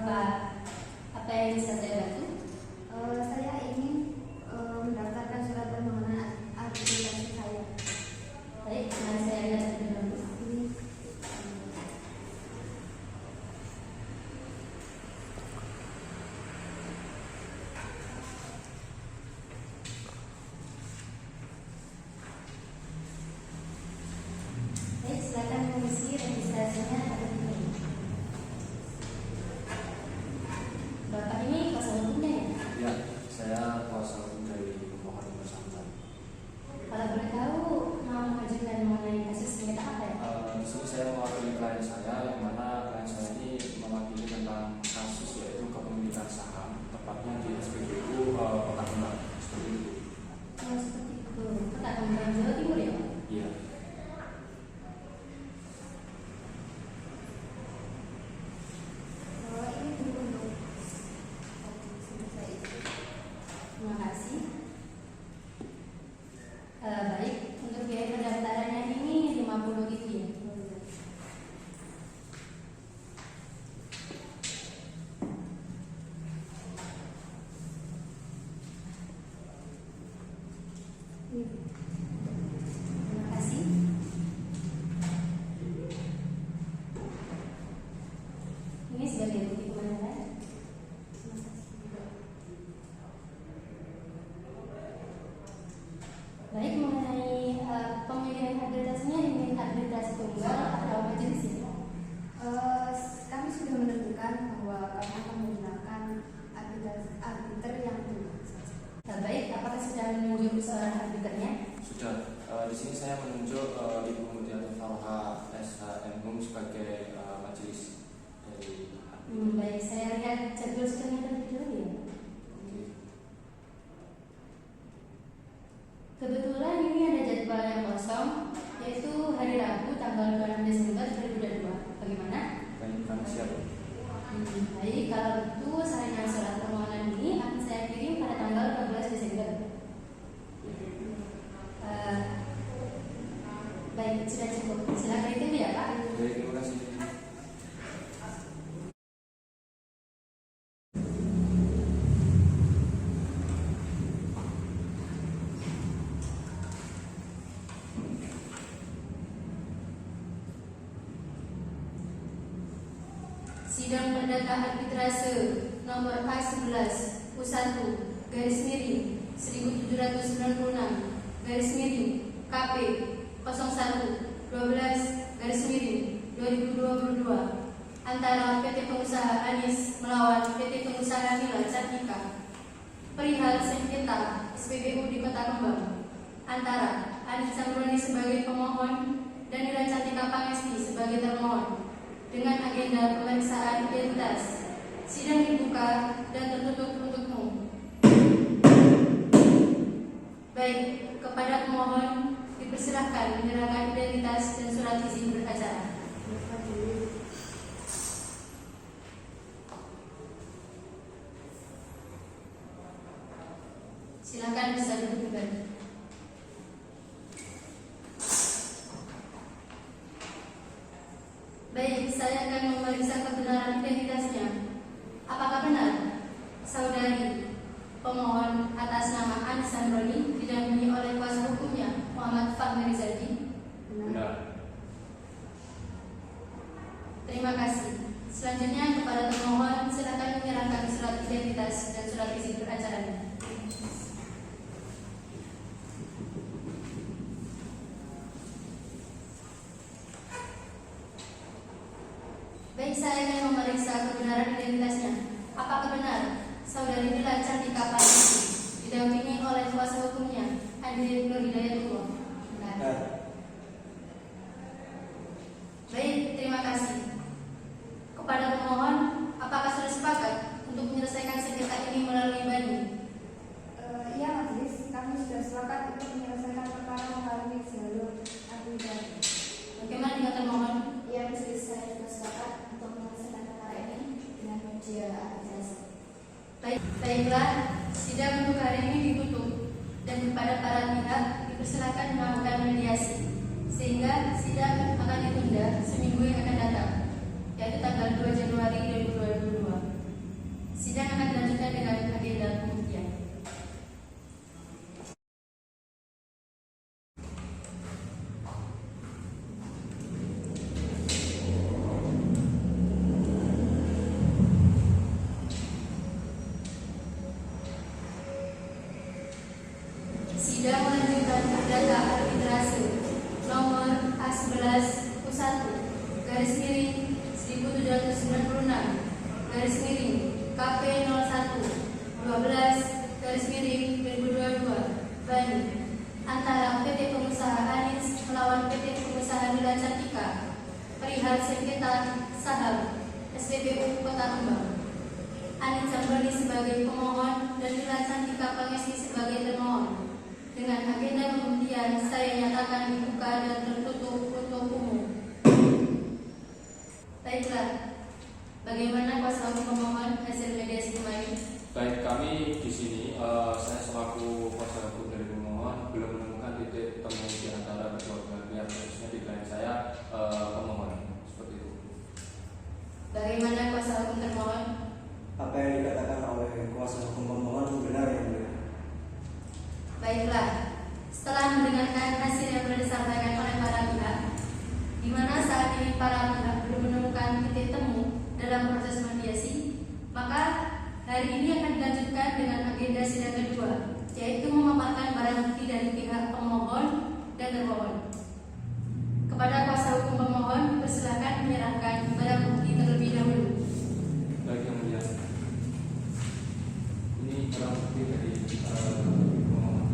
Bapak, apa yang bisa saya bantu? Saya ingin mendaftarkan surat permohonan administrasi saya. Baik, mari saya lihat terlebih dahulu. Baik, silakan mengisi registrasinya atau tidak. Bapak ini kuasa hukumnya ya? Ya, saya kuasa hukum dari pemohon yang bersangkutan. Kalau boleh tahu mau mengajukan mengenai kasus sengketa apa ya? Di sini saya mewakili klien saya, yang mana klien saya ini mewakili tentang kasus yaitu kepemilikan saham, tepatnya di SPBU Kota Kembang, seperti itu. Oh, seperti itu. Kota Kembang, Jawa Timur ya? Iya. Ini dulu untuk saya. Terima kasih. Baik, untuk biaya pendaftarannya ini 50.000 ya. Terima kasih. Ini sebagai bukti kebenaran. Terima kasih. Baik, mengenai pemilihan arbitrasinya ini arbitrasi tunggal atau majelis ya? Kami sudah menentukan bahwa kami akan menggunakan arbiter yang tunggal saja. Baik, apakah sudah menunjuk seorang arbiternya? Sudah. Di sini saya menunjuk Ibu Mulyani Faroha SHM sebagai majelis dari. Baik, saya lihat jadwal sidangnya terlebih dahulu ya. Oke. Kebetulan ini ada jadwal yang kosong, yaitu hari Rabu tanggal 26 Desember 2022. Bagaimana? Kami siap. Baik, kalau itu salinan surat permohonan ini akan saya kirim pada tanggal 14 Desember. Baik, sudah cukup. Silakan itu ya Pak. Baik, terima kasih. Sidang Perdata Arbitrase nomor A11 U1 garis miring 1796 garis miring KP 01 12 garis miring 2022 antara PT Pengusaha Anis melawan PT Pengusaha Nila Cantika perihal sengketa SPBU di Kota Kembang antara Anis Samroni sebagai pemohon dan Nila Cantika Pangesti sebagai termohon dengan agenda pemeriksaan identitas. Sidang dibuka dan tertutup untukmu. Baik, kepada pemohon dipersilahkan menyerahkan identitas dan surat izin beracara. Silakan bisa duduk kembali. Baik, saya akan memeriksa kebenaran identitasnya. Apakah benar saudari pemohon atas nama Anis Samroni didampingi oleh kuasa hukumnya Muhammad Fahmi Rizaldi? Benar. Terima kasih. Selanjutnya kepada pemohon silakan menyerahkan surat identitas dan surat izin beracaranya. Baik, saya akan memeriksa kebenaran identitasnya. Apakah benar saudari Nila Cantika Pangesti didampingi oleh kuasa hukumnya Andi Nur Hidayatullah? Benar. Baik, terima kasih. Kepada pemohon, apakah sudah sepakat untuk menyelesaikan sengketa ini melalui banding? Iya majelis, kami sudah sepakat untuk menyelesaikan perkara melalui jalur arbiter. Bagaimana dengan termohon? Iya majelis, saya juga sepakat untuk menyelesaikan perkara ini dengan media arbitrase. Baiklah, sidang untuk hari ini ditutup dan kepada para pihak dipersilakan melakukan mediasi sehingga sidang akan ditunda seminggu yang akan datang, yaitu tanggal 2 Januari 2022. garis miring 1796 garis miring KP 01 12 garis miring 2022 Bani antara PT Pengusaha Anis melawan PT Pengusaha Nila Cantika perihal sengketa saham SPBU Kota Kembang. Anis Zambroni sebagai pemohon dan Nila Cantika Pangesti sebagai termohon. Dengan agenda pembuktian saya nyatakan dibuka dan tertutup untuk umum. Baiklah, bagaimana kuasa hukum pemohon hasil mediasi kemarin? Baik, kami di sini saya selaku kuasa hukum dari pemohon belum menemukan titik temu di antara kedua belah pihak, khususnya di klien saya pemohon seperti itu. Bagaimana kuasa hukum termohon? Apa yang dikatakan oleh kuasa hukum pemohon benar yang mulia. Baiklah, setelah mendengarkan hasil yang telah disampaikan oleh para pihak, di mana saat ini para pihak belum menemukan titik temu dalam proses mediasi, maka hari ini akan dilanjutkan dengan agenda sidang kedua, yaitu memaparkan barang bukti dari pihak pemohon dan termohon. Kepada kuasa hukum pemohon, persilakan menyerahkan barang bukti terlebih dahulu. Baik yang mulia, ini barang bukti dari pemohon.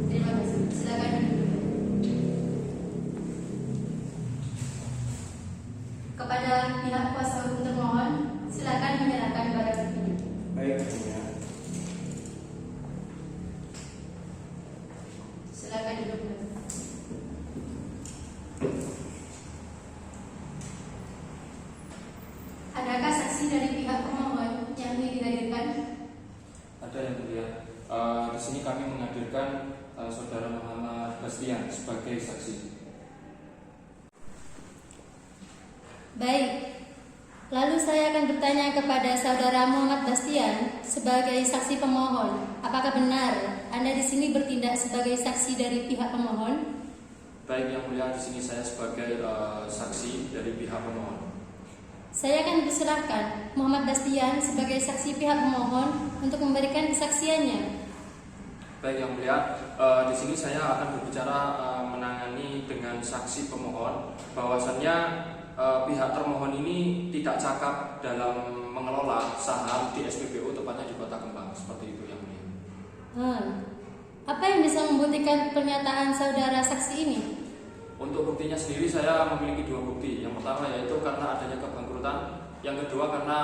Terima kasih. Silakan duduk. Kepada pihak kuasa hukum termohon, silakan menyerahkan barang bukti. Baik yang mulia. Silakan duduk. Adakah saksi dari pihak pemohon yang ingin dihadirkan? Ada yang mulia. Di sini kami menghadirkan Saudara Muhammad Bastian sebagai saksi. Baik. Lalu saya akan bertanya kepada Saudara Muhammad Bastian sebagai saksi pemohon. Apakah benar Anda di sini bertindak sebagai saksi dari pihak pemohon? Baik yang mulia, di sini saya sebagai saksi dari pihak pemohon. Saya akan persilahkan Muhammad Bastian sebagai saksi pihak pemohon untuk memberikan kesaksiannya. Baik yang mulia, di sini saya akan berbicara menangani dengan saksi pemohon bahwasannya pihak termohon ini tidak cakap dalam mengelola saham di SPBU, tepatnya di Kota Kembang, seperti itu yang mulia. Apa yang bisa membuktikan pernyataan saudara saksi ini? Untuk buktinya sendiri saya memiliki dua bukti. Yang pertama yaitu karena adanya kebangkrutan, yang kedua karena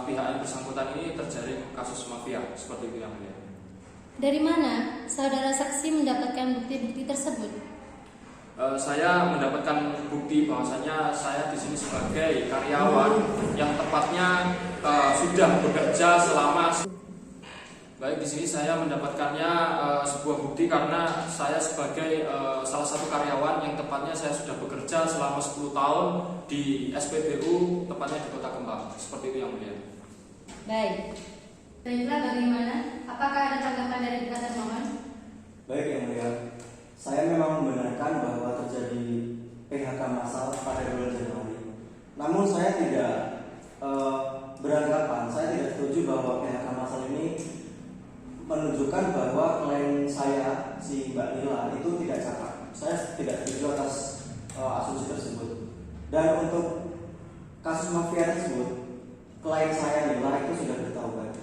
pihak yang bersangkutan ini terjaring kasus mafia, seperti itu yang mulia. Dari mana saudara saksi mendapatkan bukti-bukti tersebut? Saya mendapatkan bukti bahwasanya saya di sini sebagai karyawan yang tepatnya sudah bekerja selama. Baik, di sini saya mendapatkannya sebuah bukti karena saya sebagai salah satu karyawan yang tepatnya saya sudah bekerja selama 10 tahun di SPBU, tepatnya di Kota Kembang, seperti itu yang mulia. Baik. Baiklah, bagaimana? Apakah ada tanggapan dari pihak termohon? Baik yang mulia. Saya memang membenarkan bahwa terjadi PHK massal pada bulan Januari. Namun saya tidak beranggapan, saya tidak setuju bahwa PHK massal ini menunjukkan bahwa klien saya, si Mbak Nila, itu tidak cakap. Saya tidak setuju atas asumsi tersebut. Dan untuk kasus mafia tersebut, klien saya Nila itu sudah bertaubat.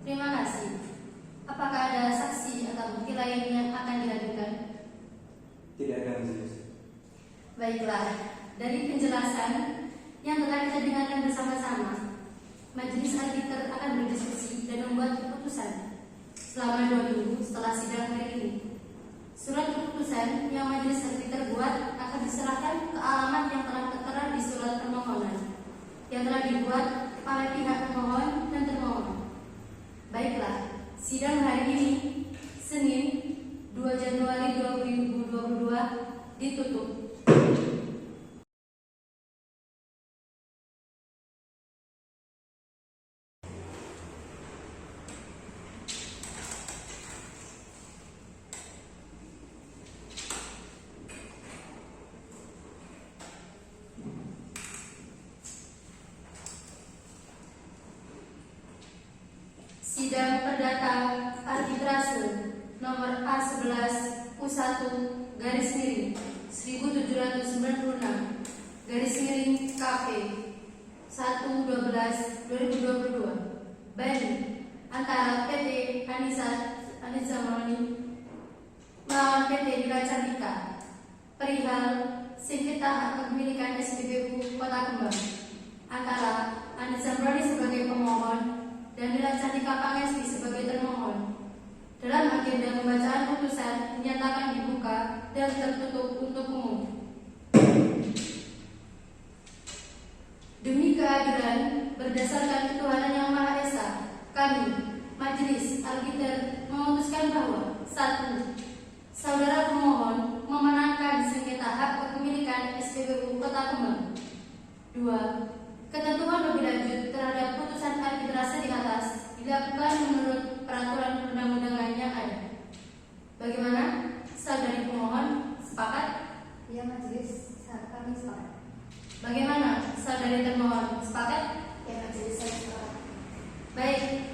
Terima kasih. Apakah ada saksi atau bukti lain yang akan dihadirkan? Tidak ada majelis. Baiklah, dari penjelasan yang telah kita dengarkan bersama-sama, majelis arbiter akan berdiskusi dan membuat keputusan selama 2 minggu setelah sidang hari ini. Surat keputusan yang majelis arbiter buat akan diserahkan ke alamat yang telah tertera di surat permohonan yang telah dibuat oleh pihak pemohon dan termohon. Baiklah, sidang hari ini, Senin 2 Januari 2022 ditutup. Sidang perdata arbitrase nomor A11 U1 garis miring 1796 KP 1/12/2022 banding antara PT Anissa Maroni melawan PT Dira Cantika perihal sengketa hak kepemilikan SPBU Kota Kembang antara Anissa Maroni sebagai pemohon dan Dira Cantika Pangesti sebagai termohon. Dalam agenda pembacaan putusan dinyatakan dibuka dan tertutup untuk umum. Demi keadilan berdasarkan ketuhanan yang Maha Esa, kami, Majelis Arbiter, memutuskan bahwa 1. Saudara pemohon memenangkan sengketa hak kepemilikan SPBU Kota Kembang. 2. Ketentuan lebih lanjut terhadap putusan arbitrase di atas dilakukan menurut peraturan perundang-undangan yang ada. Bagaimana? Saudari pemohon sepakat? Ya majelis, kami sepakat. Bagaimana? Saudari termohon sepakat? Ya majelis, saya sepakat. Baik.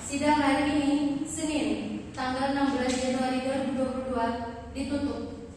Sidang hari ini Senin, tanggal 16 Januari 2022 ditutup.